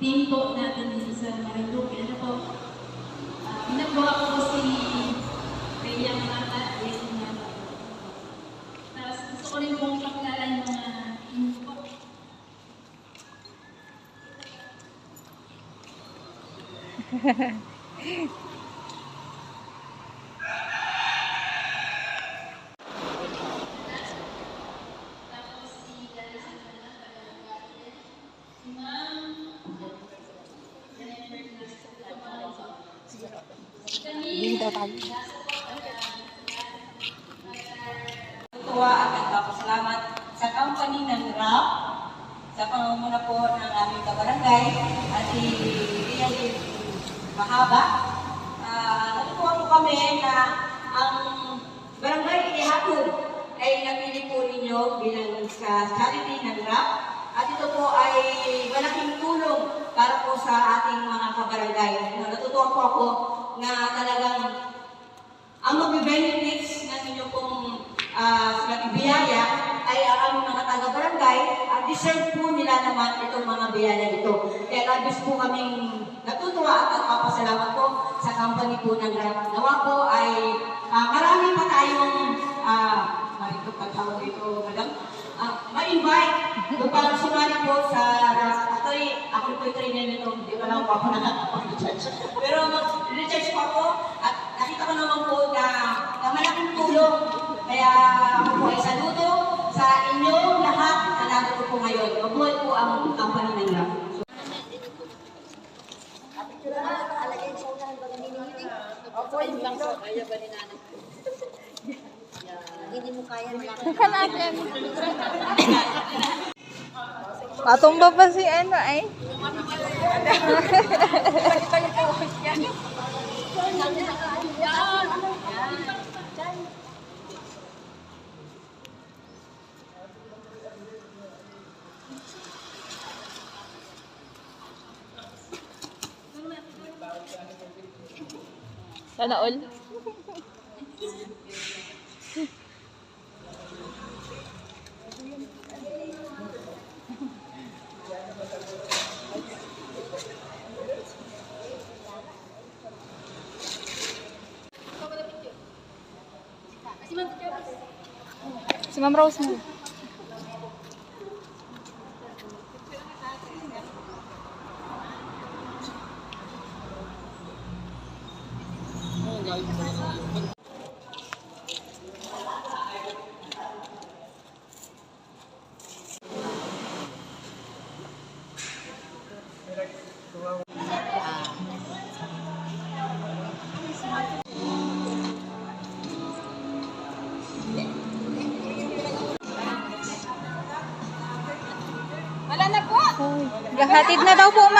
team po natin dito sa Marinduque. Ano po, pinagawa ko po si Rhea Mata, yes, Mata. Tapos gusto ko rin pong pakilala yung mga team po. Tuwa at nagpapasalamat sa company ng RAP sa pangunguna po ng aming kabarangay at si Rian Mahaba. Natutuwa po kami na ang barangay Ihatod ay napili po ninyo bilang sa charity ng RAP at ito po ay malaking tulong para po sa ating mga kabarangay. Natutuwa po ako na talagang ang mag-benefits ng inyo pong biyaya ay ang aming mga taga-barangay at deserve po nila naman itong mga biyaya ito. Kaya labis po kaming natutuwa at nagpapasalamat po sa company po ng RAP. Nawa po ay marami pa tayong marito katawag ito, madam, ma-invite kung parang sumali po sa ako po trainer nito, hindi pa lang po ako nakakapag-recharge. Pero mag-recharge po ako at nakita ko naman po na malaking tulong. Kaya ako po ay saludo sa inyong lahat na nandito po ngayon. Mabuhay po ang company ng RAP. Hindi mo kaya Saka natin. Patumba pa si ano ay. Sana all. Si Ma'am Rose mo. Wala na po! Gahatid na daw po, Ma.